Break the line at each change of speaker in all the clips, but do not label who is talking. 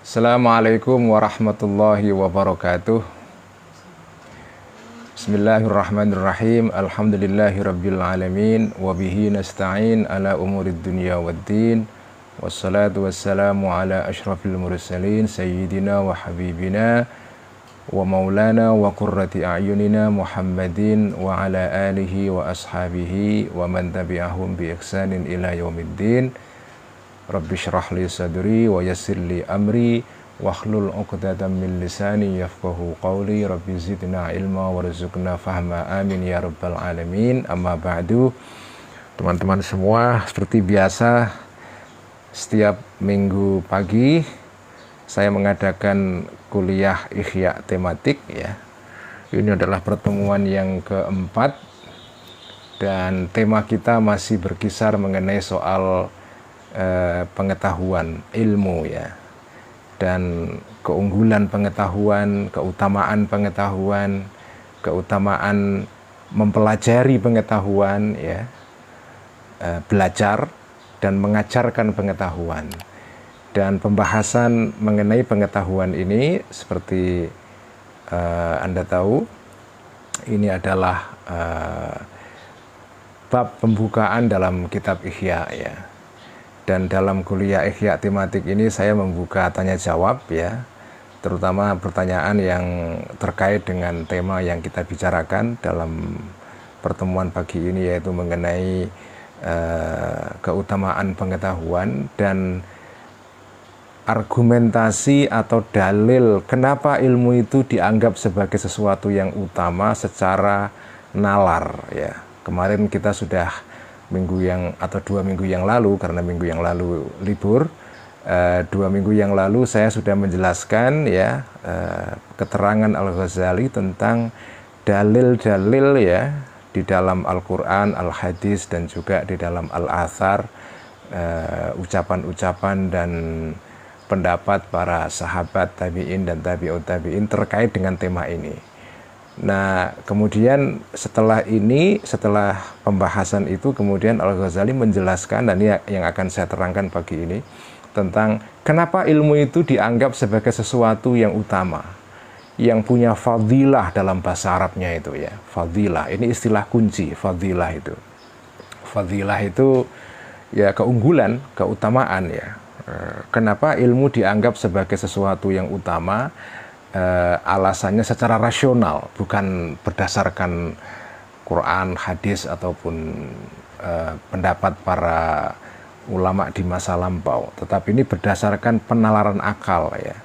Assalamualaikum warahmatullahi wabarakatuh. Bismillahirrahmanirrahim. Alhamdulillahi rabbil alamin. Wabihi nasta'in ala umurid dunya waddin. Wassalatu wassalamu ala ashrafil mursalin sayyidina wa habibina wa maulana wa qurrati a'yunina Muhammadin wa ala alihi wa ashabihi wa man tabi'ahum bi ihsanin ila yaumiddin. Rabbi syrah li sadri wa yassir li amri wahlul 'uqdatam min lisani yafqahu qawli. Rabbi zidna ilma warzuqna fahma, amin ya rabbal alamin. Amma ba'du. Teman-teman semua, seperti biasa setiap minggu pagi saya mengadakan kuliah Ihya tematik ya. Ini adalah pertemuan yang keempat dan tema kita masih berkisar mengenai soal pengetahuan, ilmu ya, dan keunggulan pengetahuan, keutamaan mempelajari pengetahuan ya, belajar dan mengajarkan pengetahuan. Dan pembahasan mengenai pengetahuan ini seperti Anda tahu, ini adalah bab pembukaan dalam kitab Ihya ya. Dan dalam kuliah Ihya tematik ini saya membuka tanya jawab ya, terutama pertanyaan yang terkait dengan tema yang kita bicarakan dalam pertemuan pagi ini, yaitu mengenai keutamaan pengetahuan dan argumentasi atau dalil kenapa ilmu itu dianggap sebagai sesuatu yang utama secara nalar ya. Kemarin kita sudah dua minggu yang lalu, karena minggu yang lalu libur, 2 minggu yang lalu saya sudah menjelaskan ya keterangan Al-Ghazali tentang dalil-dalil ya di dalam Al-Quran, Al-Hadis, dan juga di dalam Al-Athar, ucapan-ucapan dan pendapat para sahabat tabi'in dan tabi'ut tabi'in terkait dengan tema ini. Nah, kemudian setelah pembahasan itu, kemudian Al-Ghazali menjelaskan, dan ini yang akan saya terangkan pagi ini, tentang kenapa ilmu itu dianggap sebagai sesuatu yang utama, yang punya fadilah dalam bahasa Arabnya itu ya. Fadilah, ini istilah kunci, fadilah itu. Fadilah itu ya keunggulan, keutamaan ya. Kenapa ilmu dianggap sebagai sesuatu yang utama? Alasannya secara rasional, bukan berdasarkan Quran, hadis, ataupun pendapat para ulama di masa lampau, tetapi ini berdasarkan penalaran akal ya.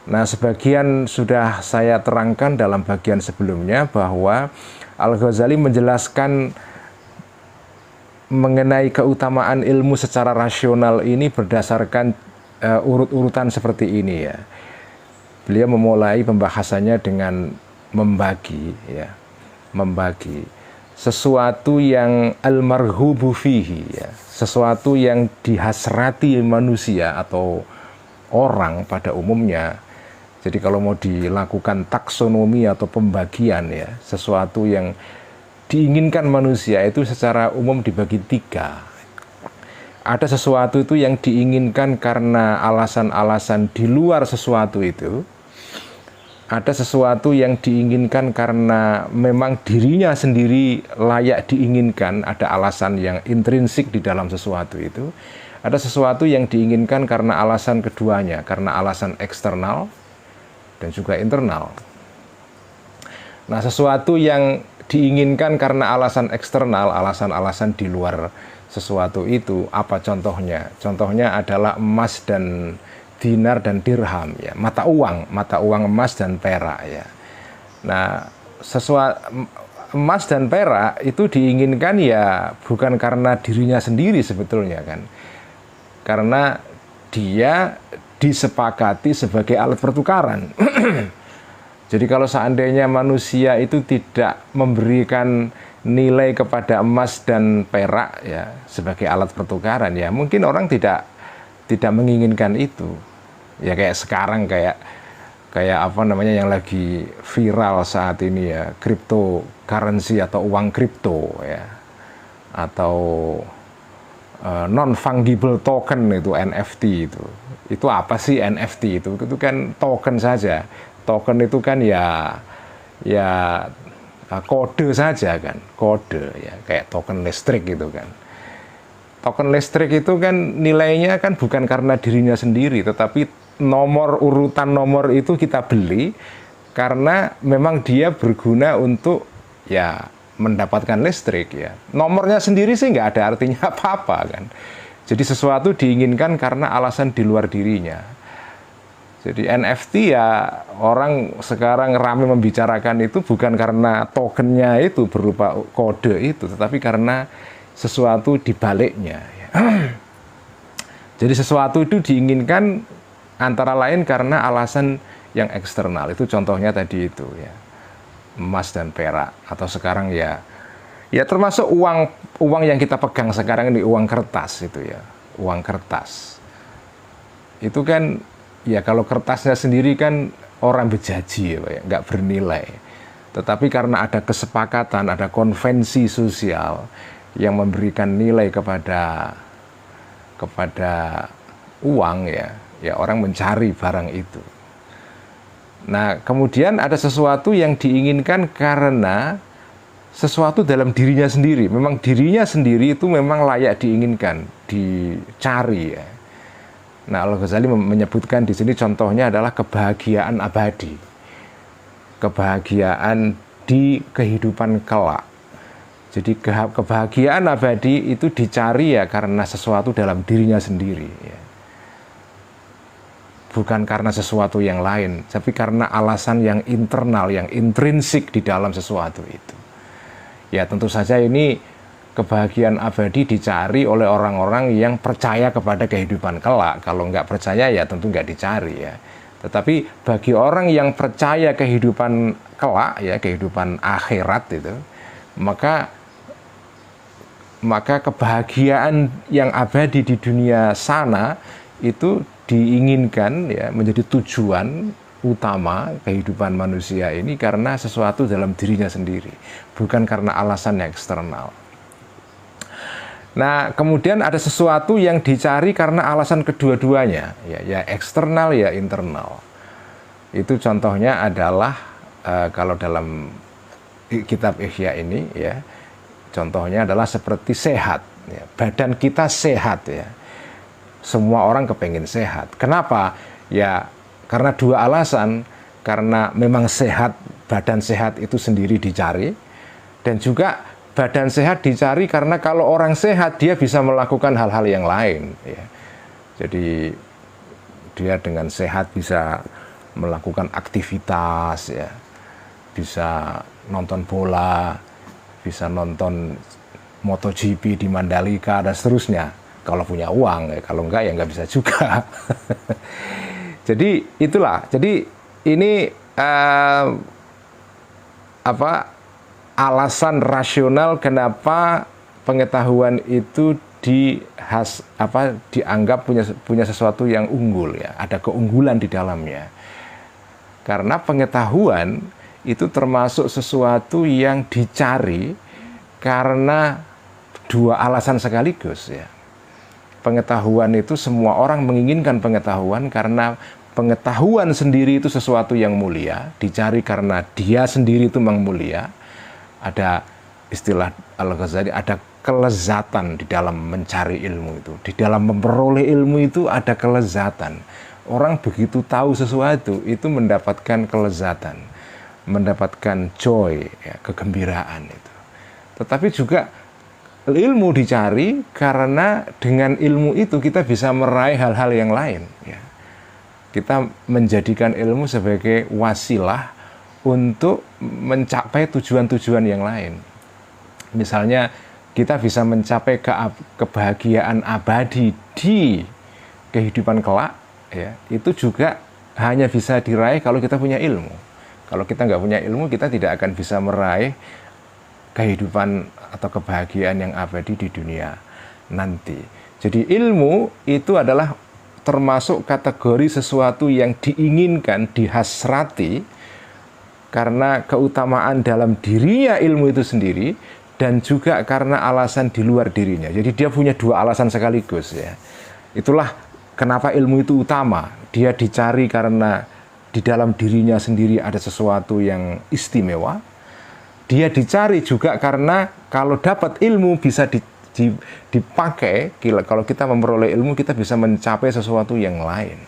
Nah, sebagian sudah saya terangkan dalam bagian sebelumnya bahwa Al-Ghazali menjelaskan mengenai keutamaan ilmu secara rasional ini berdasarkan urut-urutan seperti ini ya. Beliau memulai pembahasannya dengan membagi sesuatu yang al-marghubu fihi ya, sesuatu yang dihasrati manusia atau orang pada umumnya. Jadi kalau mau dilakukan taksonomi atau pembagian ya, sesuatu yang diinginkan manusia itu secara umum dibagi 3. Ada sesuatu itu yang diinginkan karena alasan-alasan di luar sesuatu itu. Ada sesuatu yang diinginkan karena memang dirinya sendiri layak diinginkan, ada alasan yang intrinsik di dalam sesuatu itu. Ada sesuatu yang diinginkan karena alasan keduanya, karena alasan eksternal dan juga internal. Nah, sesuatu yang diinginkan karena alasan eksternal, alasan-alasan di luar sesuatu itu, apa contohnya? Contohnya adalah emas dan dinar dan dirham ya, mata uang emas dan perak ya. Nah, emas dan perak itu diinginkan ya bukan karena dirinya sendiri sebetulnya kan, karena dia disepakati sebagai alat pertukaran. Jadi kalau seandainya manusia itu tidak memberikan nilai kepada emas dan perak ya sebagai alat pertukaran, ya mungkin orang tidak menginginkan itu. Ya kayak sekarang kayak apa namanya yang lagi viral saat ini ya, cryptocurrency atau uang kripto ya, atau non fungible token itu NFT itu apa sih NFT itu kan token saja. Token itu kan ya kode saja kan, kode ya, kayak token listrik gitu kan. Token listrik itu kan nilainya kan bukan karena dirinya sendiri, tetapi urutan nomor itu kita beli karena memang dia berguna untuk ya mendapatkan listrik ya. Nomornya sendiri sih nggak ada artinya apa-apa kan. Jadi sesuatu diinginkan karena alasan di luar dirinya. Jadi NFT ya orang sekarang ramai membicarakan itu bukan karena tokennya itu berupa kode itu, tetapi karena sesuatu di baliknya. Ya. Jadi sesuatu itu diinginkan antara lain karena alasan yang eksternal. Itu contohnya tadi itu ya, emas dan perak, atau sekarang ya termasuk uang yang kita pegang sekarang ini, uang kertas itu ya, uang kertas. Itu kan ya kalau kertasnya sendiri kan orang bejaji ya Pak, ya, nggak bernilai. Tetapi karena ada kesepakatan, ada konvensi sosial yang memberikan nilai kepada uang ya orang mencari barang itu. Nah, kemudian ada sesuatu yang diinginkan karena sesuatu dalam dirinya sendiri. Memang dirinya sendiri itu memang layak diinginkan, dicari ya. Nah, Al-Ghazali menyebutkan di sini contohnya adalah kebahagiaan abadi. Kebahagiaan di kehidupan kelak. Jadi kebahagiaan abadi itu dicari ya karena sesuatu dalam dirinya sendiri ya. Bukan karena sesuatu yang lain, tapi karena alasan yang internal, yang intrinsik di dalam sesuatu itu. Ya tentu saja ini kebahagiaan abadi dicari oleh orang-orang yang percaya kepada kehidupan kelak. Kalau nggak percaya ya tentu nggak dicari ya. Tetapi bagi orang yang percaya kehidupan kelak ya, kehidupan akhirat itu, maka kebahagiaan yang abadi di dunia sana itu diinginkan ya menjadi tujuan utama kehidupan manusia ini karena sesuatu dalam dirinya sendiri, bukan karena alasan yang eksternal. Nah, kemudian ada sesuatu yang dicari karena alasan kedua-duanya, ya eksternal ya internal. Itu contohnya adalah kalau dalam kitab Ihya ini ya, contohnya adalah seperti sehat, ya. Badan kita sehat ya. Semua orang kepengen sehat. Kenapa? Ya karena dua alasan. Karena memang sehat, badan sehat itu sendiri dicari. Dan juga badan sehat dicari karena kalau orang sehat dia bisa melakukan hal-hal yang lain ya. Jadi dia dengan sehat bisa melakukan aktivitas ya. Bisa nonton bola, bisa nonton MotoGP di Mandalika dan seterusnya. Kalau punya uang, ya. Kalau enggak ya nggak bisa juga. Jadi itulah. Jadi ini alasan rasional kenapa pengetahuan itu dianggap punya sesuatu yang unggul ya. Ada keunggulan di dalamnya. Karena pengetahuan itu termasuk sesuatu yang dicari karena dua alasan sekaligus ya. Pengetahuan itu semua orang menginginkan pengetahuan karena pengetahuan sendiri itu sesuatu yang mulia, dicari karena dia sendiri itu memang mulia. Ada istilah Al-Ghazali, ada kelezatan di dalam mencari ilmu itu. Di dalam memperoleh ilmu itu ada kelezatan. Orang begitu tahu sesuatu itu mendapatkan kelezatan, mendapatkan joy, ya, kegembiraan itu. Tetapi juga ilmu dicari karena dengan ilmu itu kita bisa meraih hal-hal yang lain. Ya. Kita menjadikan ilmu sebagai wasilah untuk mencapai tujuan-tujuan yang lain. Misalnya kita bisa mencapai kebahagiaan abadi di kehidupan kelak, ya, itu juga hanya bisa diraih kalau kita punya ilmu. Kalau kita nggak punya ilmu, kita tidak akan bisa meraih kehidupan atau kebahagiaan yang abadi di dunia nanti. Jadi ilmu itu adalah termasuk kategori sesuatu yang diinginkan, dihasrati, karena keutamaan dalam dirinya ilmu itu sendiri, dan juga karena alasan di luar dirinya. Jadi dia punya dua alasan sekaligus ya. Itulah kenapa ilmu itu utama. Dia dicari karena di dalam dirinya sendiri ada sesuatu yang istimewa. Dia dicari juga karena kalau dapat ilmu bisa dipakai, kalau kita memperoleh ilmu kita bisa mencapai sesuatu yang lain.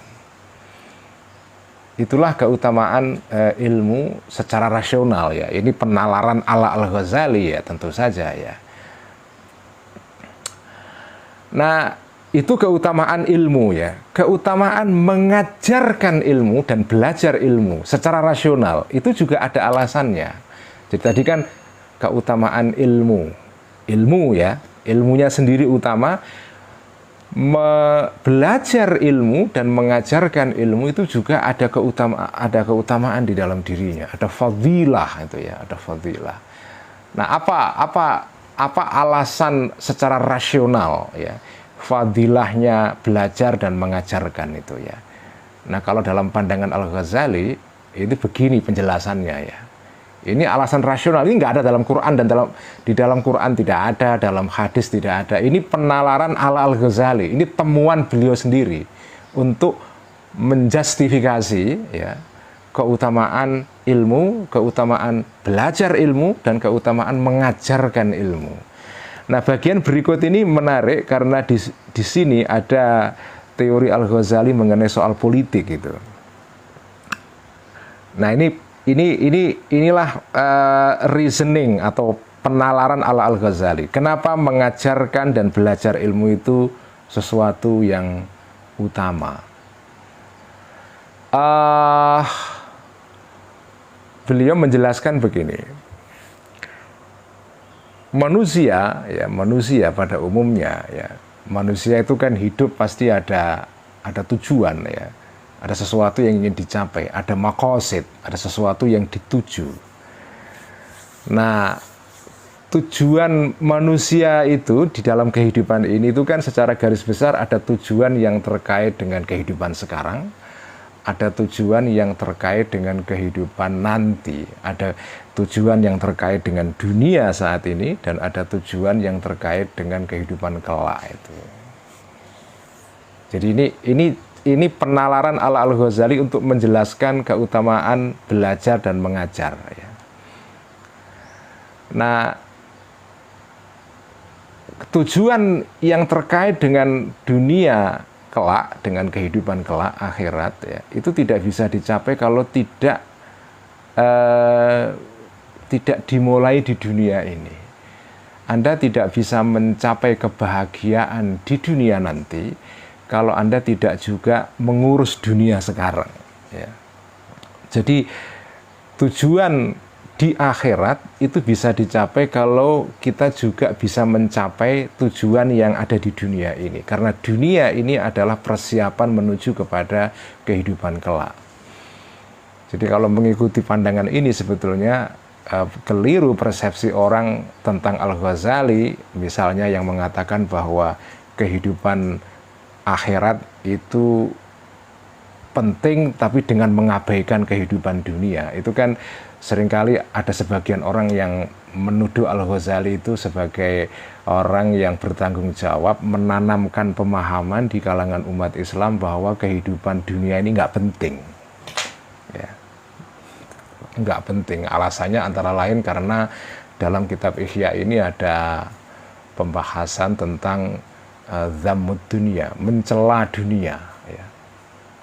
Itulah keutamaan ilmu secara rasional ya. Ini penalaran ala Al-Ghazali ya, tentu saja ya. Nah, itu keutamaan ilmu ya. Keutamaan mengajarkan ilmu dan belajar ilmu secara rasional itu juga ada alasannya. Jadi tadi kan keutamaan ilmu ya, ilmunya sendiri utama. Belajar ilmu dan mengajarkan ilmu itu juga ada keutamaan di dalam dirinya, ada fadilah itu ya, ada fadilah. Nah, apa alasan secara rasional ya fadilahnya belajar dan mengajarkan itu ya. Nah, kalau dalam pandangan Al-Ghazali itu begini penjelasannya ya. Ini alasan rasional, ini nggak ada dalam Quran dan di dalam Quran tidak ada, dalam hadis tidak ada. Ini penalaran ala Al-Ghazali, ini temuan beliau sendiri untuk menjustifikasi ya keutamaan ilmu, keutamaan belajar ilmu dan keutamaan mengajarkan ilmu. Nah, bagian berikut ini menarik karena di sini ada teori Al-Ghazali mengenai soal politik gitu. Nah, inilah reasoning atau penalaran ala Al-Ghazali. Kenapa mengajarkan dan belajar ilmu itu sesuatu yang utama? Beliau menjelaskan begini. Manusia pada umumnya ya. Manusia itu kan hidup pasti ada tujuan ya. Ada sesuatu yang ingin dicapai, ada maqasid, ada sesuatu yang dituju. Nah, tujuan manusia itu di dalam kehidupan ini itu kan secara garis besar ada tujuan yang terkait dengan kehidupan sekarang, ada tujuan yang terkait dengan kehidupan nanti, ada tujuan yang terkait dengan dunia saat ini, dan ada tujuan yang terkait dengan kehidupan kelak itu. Jadi ini penalaran ala Al-Ghazali untuk menjelaskan keutamaan belajar dan mengajar ya. Nah, tujuan yang terkait dengan dunia kelak, dengan kehidupan kelak akhirat ya, itu tidak bisa dicapai kalau tidak dimulai di dunia ini. Anda tidak bisa mencapai kebahagiaan di dunia nanti kalau Anda tidak juga mengurus dunia sekarang ya. Jadi tujuan di akhirat itu bisa dicapai kalau kita juga bisa mencapai tujuan yang ada di dunia ini, karena dunia ini adalah persiapan menuju kepada kehidupan kelak. Jadi kalau mengikuti pandangan ini sebetulnya keliru persepsi orang tentang Al-Ghazali, misalnya yang mengatakan bahwa kehidupan akhirat itu penting tapi dengan mengabaikan kehidupan dunia. Itu kan seringkali ada sebagian orang yang menuduh Al-Ghazali itu sebagai orang yang bertanggung jawab menanamkan pemahaman di kalangan umat Islam bahwa kehidupan dunia ini nggak penting ya. Nggak penting. Alasannya antara lain karena dalam kitab Ihya ini ada pembahasan tentang zammud dunia, mencela dunia ya.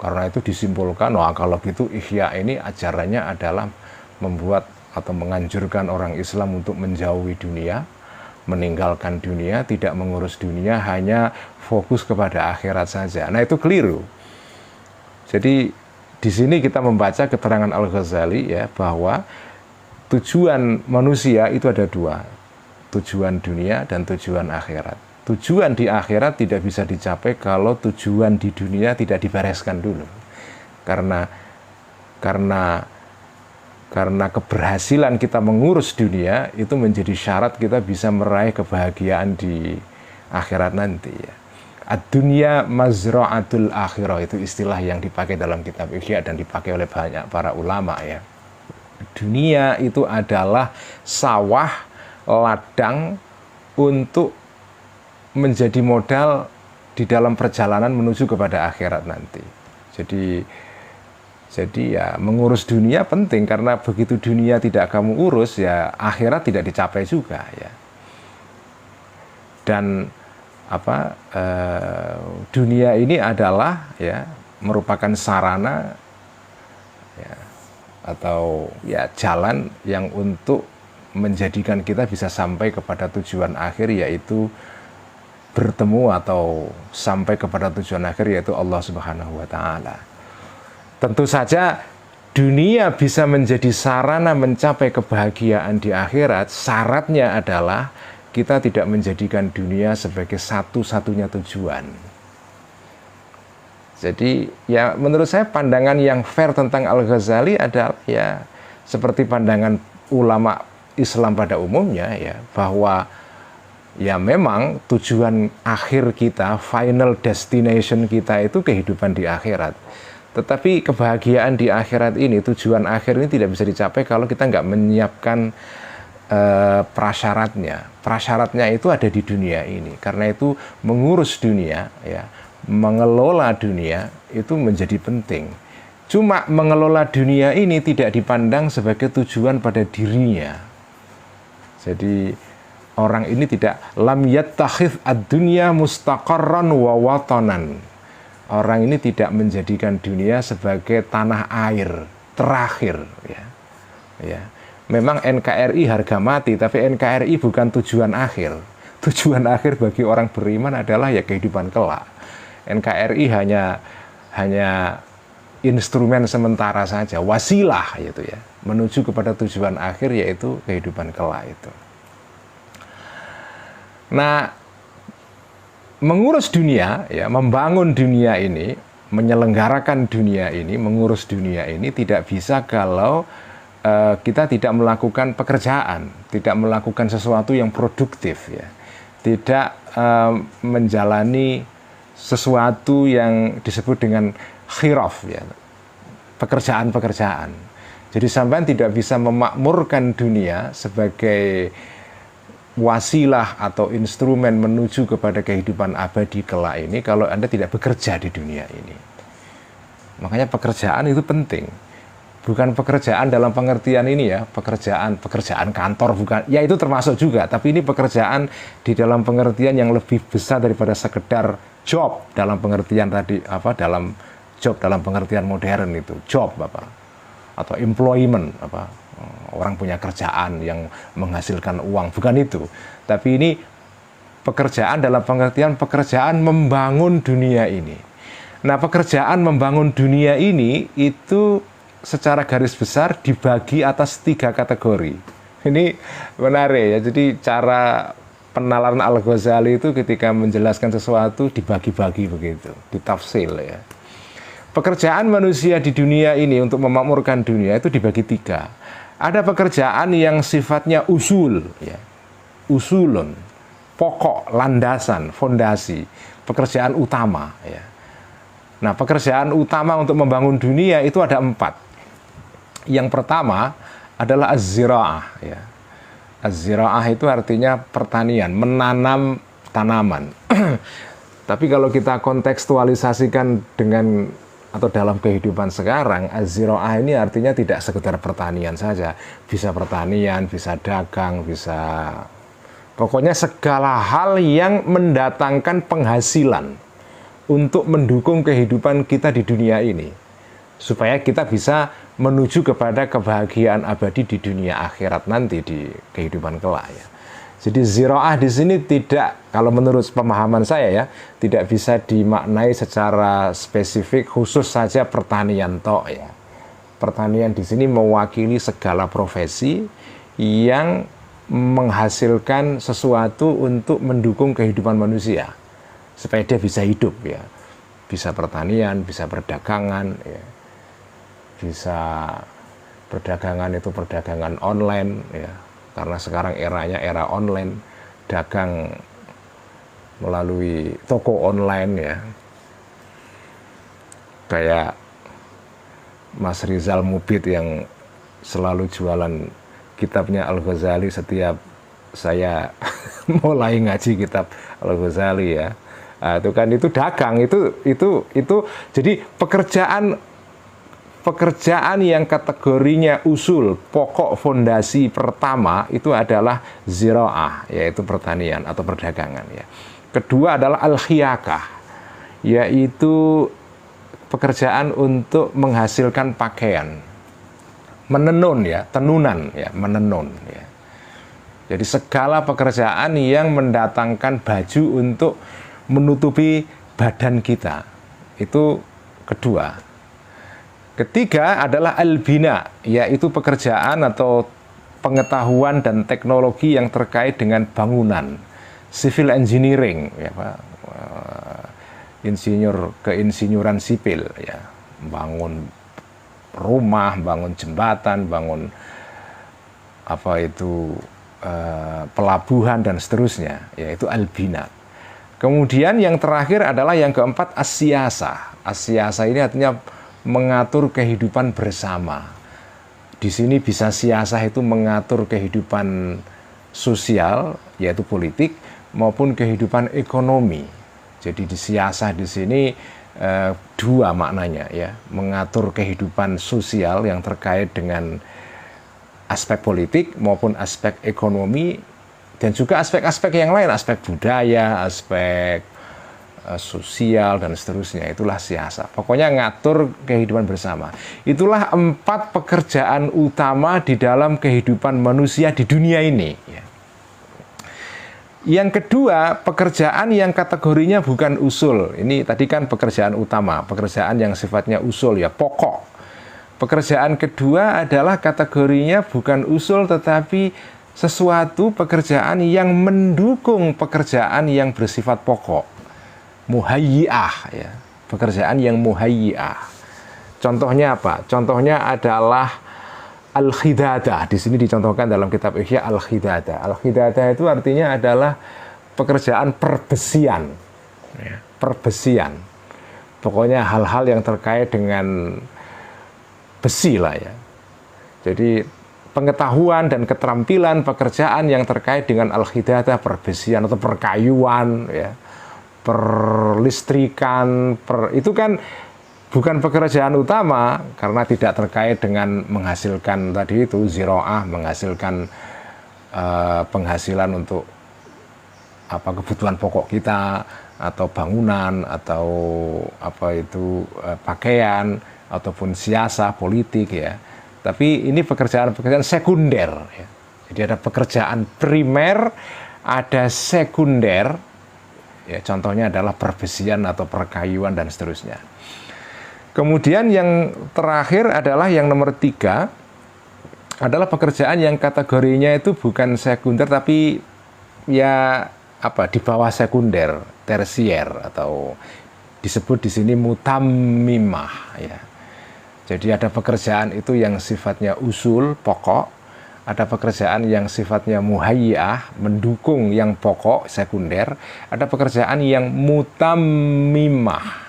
Karena itu disimpulkan, wah kalau gitu Ihya ini ajarannya adalah membuat atau menganjurkan orang Islam untuk menjauhi dunia, meninggalkan dunia, tidak mengurus dunia, hanya fokus kepada akhirat saja. Nah, itu keliru. Jadi di sini kita membaca keterangan Al-Ghazali ya, bahwa tujuan manusia itu ada dua, tujuan dunia dan tujuan akhirat. Tujuan di akhirat tidak bisa dicapai kalau tujuan di dunia tidak dibereskan dulu. Karena keberhasilan kita mengurus dunia itu menjadi syarat kita bisa meraih kebahagiaan di akhirat nanti ya. Ad-dunya mazra'atul akhirah, itu istilah yang dipakai dalam kitab Ihya dan dipakai oleh banyak para ulama ya. Dunia itu adalah sawah ladang untuk menjadi modal di dalam perjalanan menuju kepada akhirat nanti. Jadi ya mengurus dunia penting, karena begitu dunia tidak kamu urus ya akhirat tidak dicapai juga ya. Dan dunia ini adalah ya merupakan sarana ya, atau ya jalan yang untuk menjadikan kita bisa sampai kepada tujuan akhir, yaitu bertemu atau sampai kepada tujuan akhir, yaitu Allah Subhanahu wa Ta'ala. Tentu saja dunia bisa menjadi sarana mencapai kebahagiaan di akhirat. Syaratnya adalah kita tidak menjadikan dunia sebagai satu-satunya tujuan. Jadi ya menurut saya pandangan yang fair tentang Al-Ghazali adalah ya seperti pandangan ulama Islam pada umumnya ya, bahwa ya memang tujuan akhir kita, final destination kita itu kehidupan di akhirat. Tetapi kebahagiaan di akhirat ini, tujuan akhir ini tidak bisa dicapai kalau kita nggak menyiapkan prasyaratnya. Prasyaratnya itu ada di dunia ini. Karena itu mengurus dunia, ya, mengelola dunia itu menjadi penting. Cuma mengelola dunia ini tidak dipandang sebagai tujuan pada dirinya. Jadi orang ini tidak lam yattakhidh ad-dunya mustaqarran wa watanan. Orang ini tidak menjadikan dunia sebagai tanah air terakhir, ya. Ya. Memang NKRI harga mati, tapi NKRI bukan tujuan akhir. Tujuan akhir bagi orang beriman adalah ya kehidupan kelak. NKRI hanya instrumen sementara saja, wasilah gitu ya, menuju kepada tujuan akhir, yaitu kehidupan kelak itu. Nah, mengurus dunia, ya, membangun dunia ini, menyelenggarakan dunia ini, mengurus dunia ini tidak bisa kalau kita tidak melakukan pekerjaan, tidak melakukan sesuatu yang produktif, ya, tidak menjalani sesuatu yang disebut dengan khiraf, ya, pekerjaan-pekerjaan. Jadi sampean tidak bisa memakmurkan dunia sebagai wasilah atau instrumen menuju kepada kehidupan abadi kelak ini kalau Anda tidak bekerja di dunia ini. Makanya pekerjaan itu penting. Bukan pekerjaan dalam pengertian ini ya, pekerjaan kantor, bukan. Ya itu termasuk juga, tapi ini pekerjaan di dalam pengertian yang lebih besar daripada sekedar job dalam pengertian tadi, dalam job dalam pengertian modern itu, job atau employment, orang punya kerjaan yang menghasilkan uang, bukan itu. Tapi ini pekerjaan dalam pengertian pekerjaan membangun dunia ini. Nah, pekerjaan membangun dunia ini itu secara garis besar dibagi atas 3 kategori. Ini menarik ya, jadi cara penalaran Al-Ghazali itu ketika menjelaskan sesuatu dibagi-bagi begitu, ditafsil ya. Pekerjaan manusia di dunia ini untuk memakmurkan dunia itu dibagi 3. Ada pekerjaan yang sifatnya usul, ya, usulun, pokok, landasan, fondasi, pekerjaan utama. Ya. Nah, pekerjaan utama untuk membangun dunia itu ada 4. Yang pertama adalah az-zira'ah. Ya. Az-zira'ah itu artinya pertanian, menanam tanaman. Tapi kalau kita kontekstualisasikan dengan atau dalam kehidupan sekarang, az-zira'ah ini artinya tidak sekedar pertanian saja. Bisa pertanian, bisa dagang, bisa... Pokoknya segala hal yang mendatangkan penghasilan untuk mendukung kehidupan kita di dunia ini. Supaya kita bisa menuju kepada kebahagiaan abadi di dunia akhirat nanti, di kehidupan kelak ya. Jadi zira'ah di sini tidak, kalau menurut pemahaman saya ya, tidak bisa dimaknai secara spesifik khusus saja pertanian toh ya. Pertanian di sini mewakili segala profesi yang menghasilkan sesuatu untuk mendukung kehidupan manusia supaya dia bisa hidup ya. Bisa pertanian, bisa perdagangan ya. Bisa perdagangan itu perdagangan online ya. Karena sekarang eranya era online, dagang melalui toko online ya. Kayak Mas Rizal Mubid yang selalu jualan kitabnya Al-Ghazali setiap saya mulai ngaji kitab Al-Ghazali ya. Nah, itu kan itu dagang itu jadi pekerjaan yang kategorinya usul, pokok fondasi pertama itu adalah ziraah, yaitu pertanian atau perdagangan ya. Kedua adalah al-khiyakah, yaitu pekerjaan untuk menghasilkan pakaian. Menenun ya, tenunan ya, menenun ya. Jadi segala pekerjaan yang mendatangkan baju untuk menutupi badan kita. Itu kedua. Ketiga adalah al-bina, yaitu pekerjaan atau pengetahuan dan teknologi yang terkait dengan bangunan, civil engineering ya Pak. Keinsinyuran sipil ya, bangun rumah, bangun jembatan, bangun pelabuhan dan seterusnya, yaitu al-bina. Kemudian yang terakhir adalah yang keempat as-siyasah. As-siyasah ini artinya mengatur kehidupan bersama. Di sini bisa siyasah itu mengatur kehidupan sosial, yaitu politik, maupun kehidupan ekonomi. Jadi di siyasah di sini dua maknanya ya, mengatur kehidupan sosial yang terkait dengan aspek politik maupun aspek ekonomi, dan juga aspek-aspek yang lain, aspek budaya, aspek sosial dan seterusnya. Itulah siyasah. Pokoknya ngatur kehidupan bersama. Itulah 4 pekerjaan utama di dalam kehidupan manusia di dunia ini ya. Yang kedua, pekerjaan yang kategorinya bukan usul. Ini tadi kan pekerjaan utama, pekerjaan yang sifatnya usul ya, pokok. Pekerjaan kedua adalah kategorinya bukan usul tetapi sesuatu pekerjaan yang mendukung pekerjaan yang bersifat pokok. Muhayyi'ah ya, pekerjaan yang muhayyi'ah. Contohnya apa? Contohnya adalah al-khidadah. Di sini dicontohkan dalam kitab Ihya al-khidadah. Al-khidadah itu artinya adalah pekerjaan perbesian. Ya, perbesian. Pokoknya hal-hal yang terkait dengan besi lah ya. Jadi pengetahuan dan keterampilan pekerjaan yang terkait dengan al-khidadah, perbesian atau perkayuan ya, perlistrikan, itu kan bukan pekerjaan utama karena tidak terkait dengan menghasilkan tadi itu ziraah, menghasilkan penghasilan untuk kebutuhan pokok kita, atau bangunan, atau pakaian, ataupun siasah politik ya. Tapi ini pekerjaan-pekerjaan sekunder ya. Jadi ada pekerjaan primer, ada sekunder ya, contohnya adalah perbesian atau perkayuan dan seterusnya. Kemudian yang terakhir adalah yang nomor 3, adalah pekerjaan yang kategorinya itu bukan sekunder tapi ya di bawah sekunder, tersier, atau disebut di sini mutammimah ya. Jadi ada pekerjaan itu yang sifatnya usul, pokok, ada pekerjaan yang sifatnya muhayyi'ah, mendukung yang pokok, sekunder, ada pekerjaan yang mutammimah.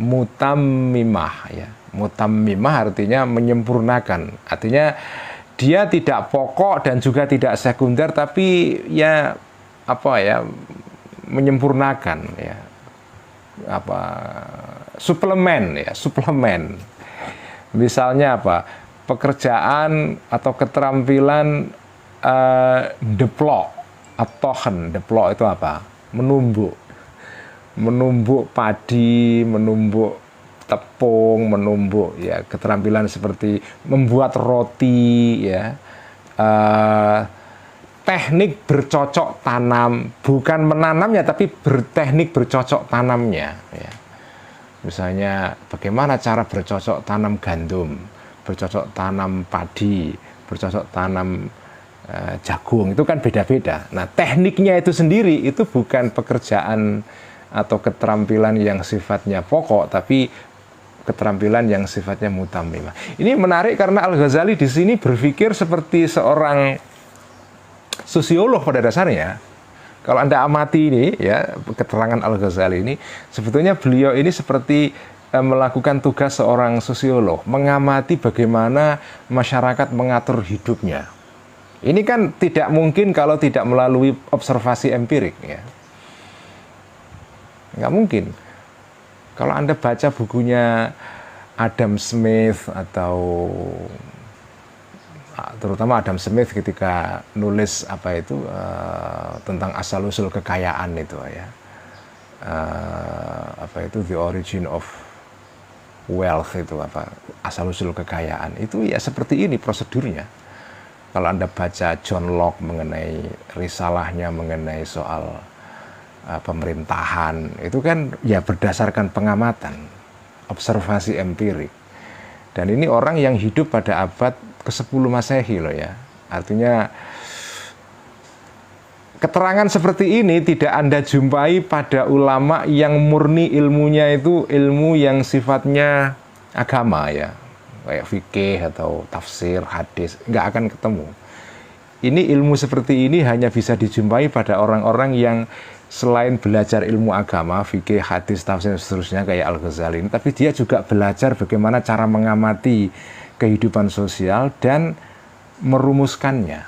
Mutammimah ya. Mutammimah artinya menyempurnakan. Artinya dia tidak pokok dan juga tidak sekunder tapi ya menyempurnakan ya. Suplemen ya, suplemen. Misalnya pekerjaan atau keterampilan deplok atau deplok itu menumbuk padi, menumbuk tepung, menumbuk ya, keterampilan seperti membuat roti ya, teknik bercocok tanam, bukan menanamnya tapi berteknik bercocok tanamnya ya. Misalnya bagaimana cara bercocok tanam gandum, bercocok tanam padi, bercocok tanam jagung, itu kan beda-beda. Nah, tekniknya itu sendiri itu bukan pekerjaan atau keterampilan yang sifatnya pokok, tapi keterampilan yang sifatnya mutammimah. Ini menarik karena Al-Ghazali di sini berpikir seperti seorang sosiolog pada dasarnya. Kalau Anda amati ini ya, keterangan Al-Ghazali ini, sebetulnya beliau ini seperti melakukan tugas seorang sosiolog, mengamati bagaimana masyarakat mengatur hidupnya. Ini kan tidak mungkin kalau tidak melalui observasi empirik, ya. Nggak mungkin. Kalau Anda baca bukunya Adam Smith atau terutama Adam Smith ketika nulis apa itu tentang asal-usul kekayaan itu, ya. Apa itu The Origin of Wealth itu, apa asal-usul kekayaan itu, ya seperti ini prosedurnya. Kalau Anda baca John Locke mengenai risalahnya mengenai soal pemerintahan, itu kan ya berdasarkan pengamatan, observasi empirik. Dan ini orang yang hidup pada abad ke-10 Masehi loh, ya. Artinya keterangan seperti ini tidak Anda jumpai pada ulama yang murni ilmunya itu ilmu yang sifatnya agama, ya. Kayak fikih atau tafsir, hadis, nggak akan ketemu. Ini ilmu seperti ini hanya bisa dijumpai pada orang-orang yang selain belajar ilmu agama, fikih, hadis, tafsir, dan seterusnya kayak Al-Ghazali ini, tapi dia juga belajar bagaimana cara mengamati kehidupan sosial dan merumuskannya.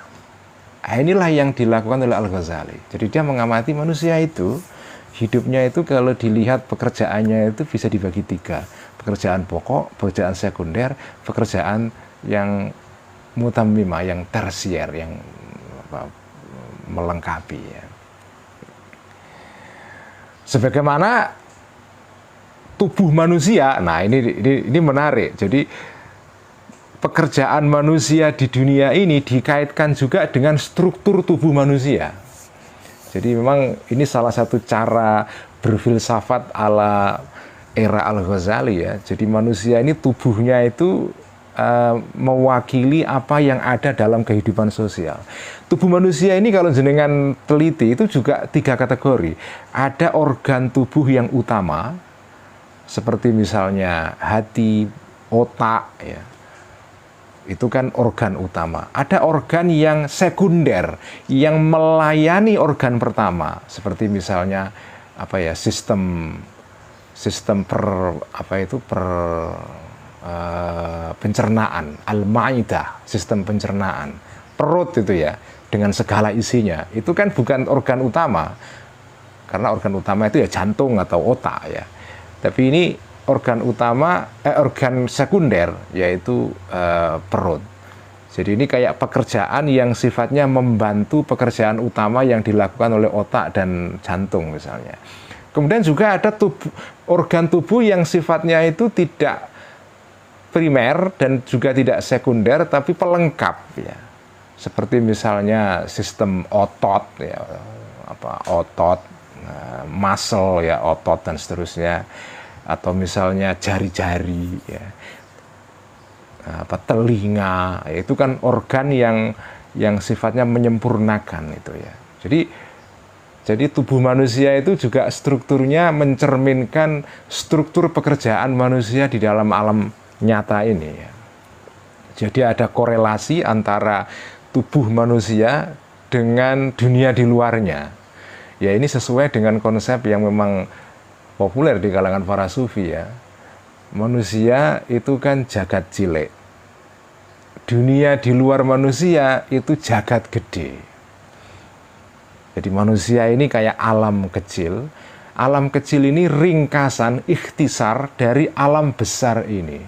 Nah, inilah yang dilakukan oleh Al-Ghazali. Jadi dia mengamati manusia itu, hidupnya itu kalau dilihat pekerjaannya itu bisa dibagi 3. Pekerjaan pokok, pekerjaan sekunder, pekerjaan yang mutammimah, yang tersier, yang melengkapi, ya. Sebagaimana tubuh manusia, nah ini menarik. Jadi pekerjaan manusia di dunia ini dikaitkan juga dengan struktur tubuh manusia. Jadi memang ini salah satu cara berfilsafat ala era Al-Ghazali, ya. Jadi manusia ini tubuhnya itu mewakili apa yang ada dalam kehidupan sosial. Tubuh manusia ini kalau jenengan teliti itu juga 3 kategori. Ada organ tubuh yang utama, seperti misalnya hati, otak, ya. Itu kan organ utama. Ada organ yang sekunder yang melayani organ pertama, seperti misalnya apa ya, sistem pencernaan, al-maidah, sistem pencernaan, perut itu, ya, dengan segala isinya. Itu kan bukan organ utama, karena organ utama itu ya jantung atau otak, ya. Tapi ini organ utama, organ sekunder, yaitu perut. Jadi ini kayak pekerjaan yang sifatnya membantu pekerjaan utama yang dilakukan oleh otak dan jantung misalnya. Kemudian juga ada organ tubuh yang sifatnya itu tidak primer dan juga tidak sekunder, tapi pelengkap, ya. Seperti misalnya sistem otot, ya, otot, muscle, ya, otot dan seterusnya, atau misalnya jari-jari, ya, telinga, ya, itu kan organ yang sifatnya menyempurnakan itu, ya. Jadi tubuh manusia itu juga strukturnya mencerminkan struktur pekerjaan manusia di dalam alam nyata ini, ya. Jadi ada korelasi antara tubuh manusia dengan dunia di luarnya. Ya, ini sesuai dengan konsep yang memang populer di kalangan para sufi, ya. Manusia itu kan jagat cilik. Dunia di luar manusia itu jagat gede. Jadi manusia ini kayak alam kecil. Alam kecil ini ringkasan, ikhtisar dari alam besar ini.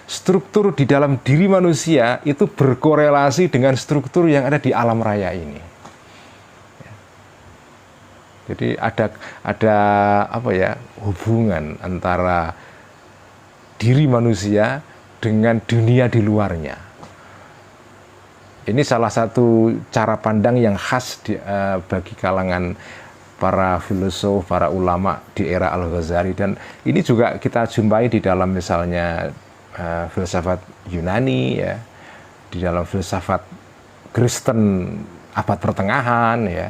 Struktur di dalam diri manusia itu berkorelasi dengan struktur yang ada di alam raya ini. Jadi ada apa ya, hubungan antara diri manusia dengan dunia di luarnya. Ini salah satu cara pandang yang khas bagi kalangan para filosof, para ulama di era Al-Ghazali, dan ini juga kita jumpai di dalam misalnya filsafat Yunani, ya, di dalam filsafat Kristen abad pertengahan, ya.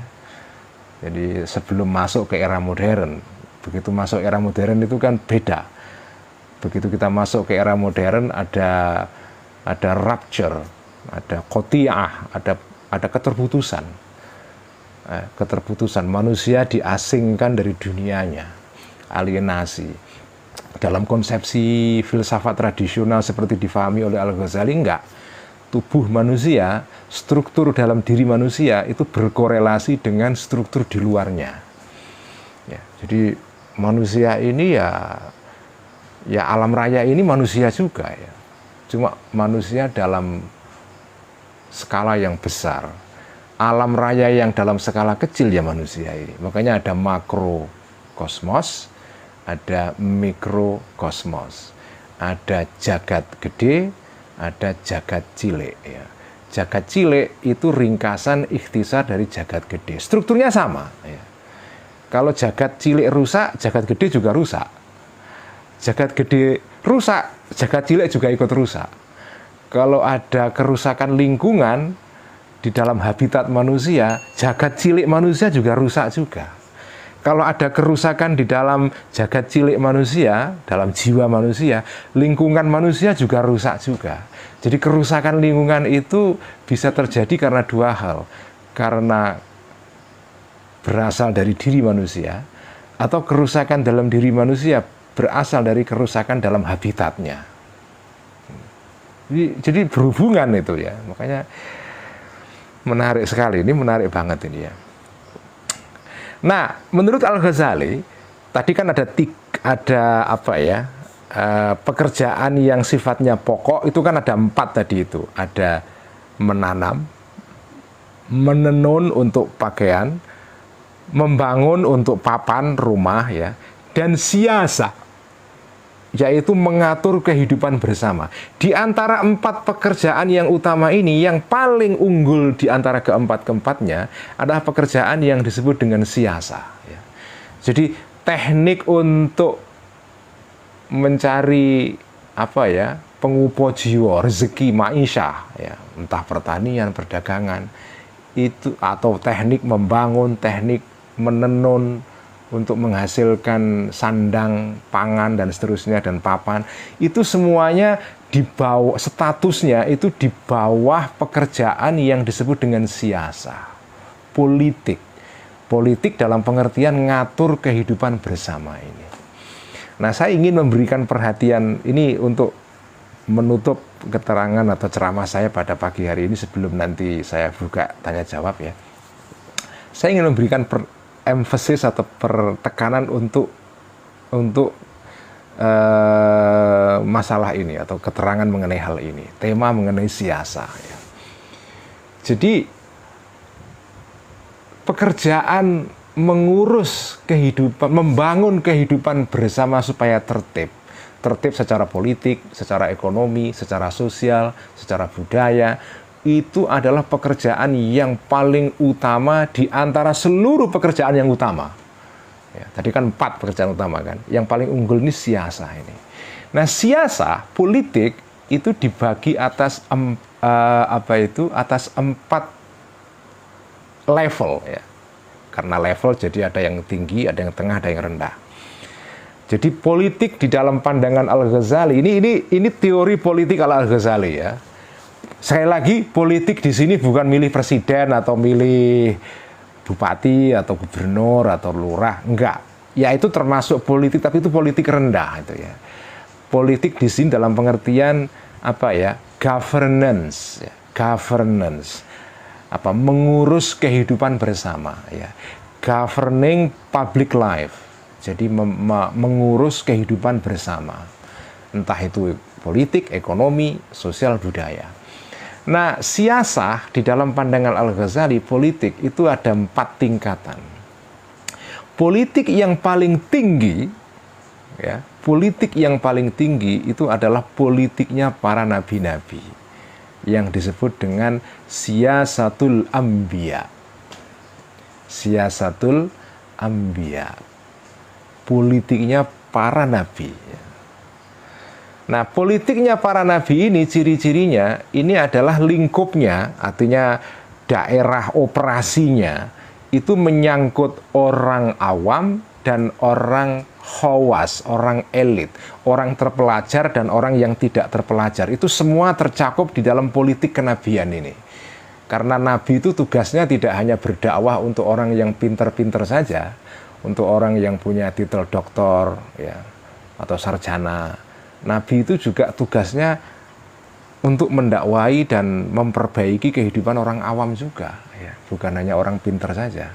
Jadi sebelum masuk ke era modern, begitu masuk era modern itu kan beda. Begitu kita masuk ke era modern ada rupture, ada qati'ah, ada keterputusan. Keterputusan, manusia diasingkan dari dunianya, alienasi. Dalam konsepsi filsafat tradisional seperti difahami oleh Al-Ghazali, enggak. tubuh manusia, struktur dalam diri manusia itu berkorelasi dengan struktur di luarnya. Ya, jadi manusia ini ya alam raya ini manusia juga ya. Cuma manusia dalam skala yang besar. Alam raya yang dalam skala kecil ya manusia ini. Makanya ada makrokosmos, ada mikrokosmos. Ada jagat gede, ada jagat cilik ya. Jagat cilik itu ringkasan ikhtisar dari jagat gede. Strukturnya sama ya. Kalau jagat cilik rusak, jagat gede juga rusak. Jagat gede rusak, jagat cilik juga ikut rusak. Kalau ada kerusakan lingkungan di dalam habitat manusia, jagat cilik manusia juga rusak juga. Kalau ada kerusakan di dalam jagat cilik manusia, dalam jiwa manusia, lingkungan manusia juga rusak juga. Jadi kerusakan lingkungan itu bisa terjadi karena dua hal. Karena berasal dari diri manusia, atau kerusakan dalam diri manusia berasal dari kerusakan dalam habitatnya. Jadi berhubungan itu ya. Makanya menarik sekali, ini menarik banget ini ya. Nah, menurut Al-Ghazali, tadi kan ada pekerjaan yang sifatnya pokok, itu kan ada 4 tadi itu. Ada menanam, menenun untuk pakaian, membangun untuk papan rumah ya, dan siasa, yaitu mengatur kehidupan bersama. Di antara 4 pekerjaan yang utama ini, yang paling unggul di antara keempat-keempatnya adalah pekerjaan yang disebut dengan siasa ya. Jadi teknik untuk mencari pengupo jiwa, rezeki maisha ya, entah pertanian, perdagangan itu, atau teknik membangun, teknik menenun untuk menghasilkan sandang, pangan dan seterusnya dan papan, itu semuanya di bawah, statusnya itu di bawah pekerjaan yang disebut dengan siasa, politik. Politik dalam pengertian ngatur kehidupan bersama ini. Nah, saya ingin memberikan perhatian ini untuk menutup keterangan atau ceramah saya pada pagi hari ini sebelum nanti saya buka tanya jawab ya. Saya ingin memberikan emphasis atau pertekanan untuk masalah ini atau keterangan mengenai hal ini, tema mengenai siasa ya. Jadi pekerjaan mengurus kehidupan, membangun kehidupan bersama supaya tertib secara politik, secara ekonomi, secara sosial, secara budaya, itu adalah pekerjaan yang paling utama di antara seluruh pekerjaan yang utama. Ya, tadi kan 4 pekerjaan utama kan, yang paling unggul ini siasa ini. Nah, siasa politik itu dibagi atas 4 level ya. Karena level jadi ada yang tinggi, ada yang tengah, ada yang rendah. Jadi politik di dalam pandangan Al-Ghazali ini teori politik Al-Ghazali ya. Sekali lagi, politik di sini bukan milih presiden atau milih bupati atau gubernur atau lurah, enggak. Ya itu termasuk politik, tapi itu politik rendah itu ya. Politik di sini dalam pengertian governance ya. Governance. Mengurus kehidupan bersama ya. Governing public life. Jadi mengurus kehidupan bersama. Entah itu politik, ekonomi, sosial, budaya. Nah, siasah di dalam pandangan Al-Ghazali, politik itu ada 4 tingkatan. Politik yang paling tinggi ya, politik yang paling tinggi itu adalah politiknya para nabi-nabi yang disebut dengan siyasatul anbiya. Siyasatul anbiya. Politiknya para nabi. Nah, politiknya para nabi ini, ciri-cirinya ini adalah lingkupnya, artinya daerah operasinya itu menyangkut orang awam dan orang khawas, orang elit, orang terpelajar dan orang yang tidak terpelajar. Itu semua tercakup di dalam politik kenabian ini. Karena nabi itu tugasnya tidak hanya berdakwah untuk orang yang pinter-pinter saja, untuk orang yang punya titel doktor ya, atau sarjana. Nabi itu juga tugasnya untuk mendakwai dan memperbaiki kehidupan orang awam juga, ya, bukan hanya orang pintar saja.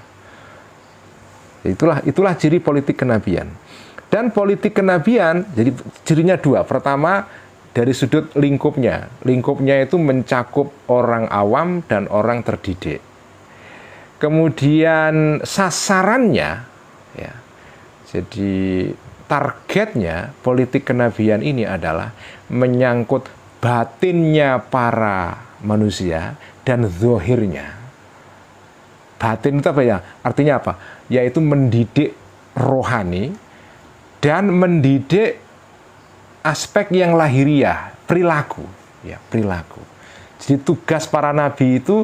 Itulah ciri politik kenabian. Dan politik kenabian, jadi cirinya dua. Pertama, dari sudut lingkupnya. Lingkupnya itu mencakup orang awam dan orang terdidik. Kemudian sasarannya, ya, jadi targetnya politik kenabian ini adalah menyangkut batinnya para manusia dan zahirnya. Batin itu apa ya? Artinya apa? Yaitu mendidik rohani dan mendidik aspek yang lahiriah, perilaku, ya, perilaku. Jadi tugas para nabi itu,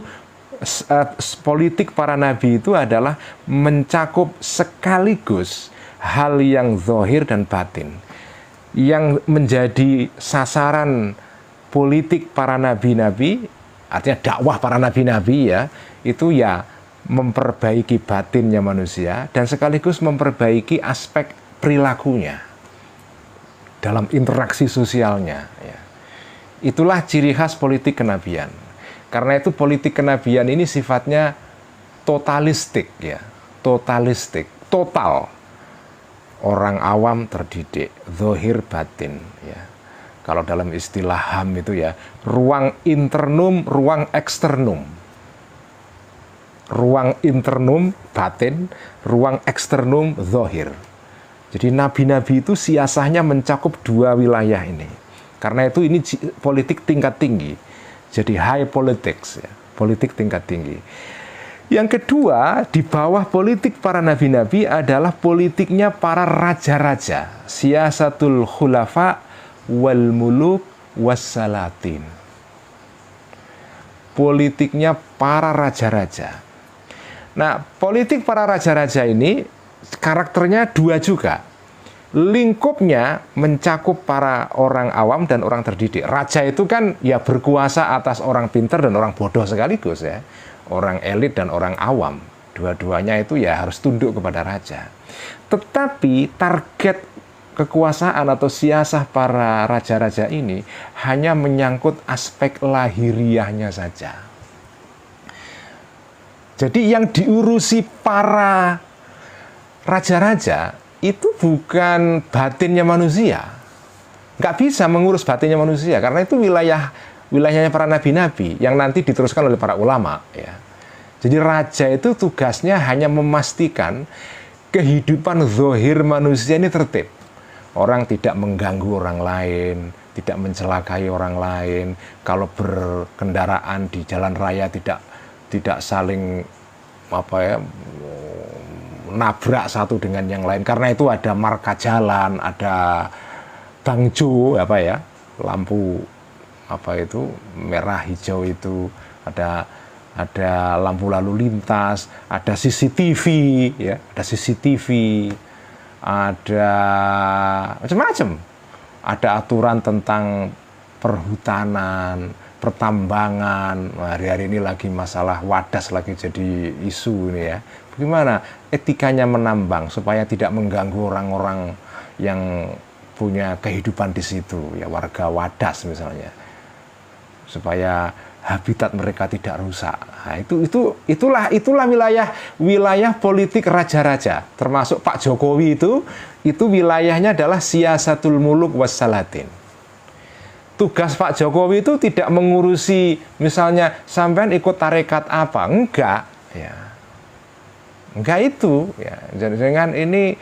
politik para nabi itu adalah mencakup sekaligus hal yang zahir dan batin. Yang menjadi sasaran politik para nabi-nabi, artinya dakwah para nabi-nabi, ya, itu ya memperbaiki batinnya manusia dan sekaligus memperbaiki aspek perilakunya dalam interaksi sosialnya, ya. Itulah ciri khas politik kenabian. Karena itu politik kenabian ini sifatnya totalistik, ya, totalistik, total. Orang awam terdidik, zahir batin, ya. Kalau dalam istilah HAM itu ya, ruang internum, ruang eksternum. Ruang internum batin, ruang eksternum zahir. Jadi nabi-nabi itu siasahnya mencakup dua wilayah ini. Karena itu ini politik tingkat tinggi. Jadi high politics, ya, politik tingkat tinggi. Yang kedua, di bawah politik para nabi-nabi adalah politiknya para raja-raja. Siyasatul khulafa wal muluk wassalatin. Politiknya para raja-raja. Nah, politik para raja-raja ini karakternya dua juga. Lingkupnya mencakup para orang awam dan orang terdidik. Raja itu kan ya berkuasa atas orang pintar dan orang bodoh sekaligus, ya. Orang elit dan orang awam. Dua-duanya itu ya harus tunduk kepada raja. Tetapi target kekuasaan atau siasah para raja-raja ini hanya menyangkut aspek lahiriahnya saja. Jadi yang diurusi para raja-raja itu bukan batinnya manusia. Nggak bisa mengurus batinnya manusia, karena itu wilayahnya para nabi-nabi yang nanti diteruskan oleh para ulama, ya. Jadi raja itu tugasnya hanya memastikan kehidupan zahir manusia ini tertib. Orang tidak mengganggu orang lain, tidak mencelakai orang lain. Kalau berkendaraan di jalan raya tidak saling nabrak satu dengan yang lain. Karena itu ada marka jalan, ada bangjo, lampu merah hijau itu, ada lampu lalu lintas, ada CCTV, ya, ada CCTV, ada macam-macam, ada aturan tentang perhutanan, pertambangan. Hari-hari ini lagi masalah wadas lagi jadi isu ini, ya. Bagaimana etikanya menambang supaya tidak mengganggu orang-orang yang punya kehidupan di situ, ya, warga wadas misalnya, supaya habitat mereka tidak rusak. Nah, itulah wilayah politik raja-raja, termasuk Pak Jokowi itu wilayahnya adalah siyasatul muluk wassalatin. Tugas Pak Jokowi itu tidak mengurusi misalnya sampean ikut tarekat apa, enggak, ya. Enggak itu, ya. Jangan ini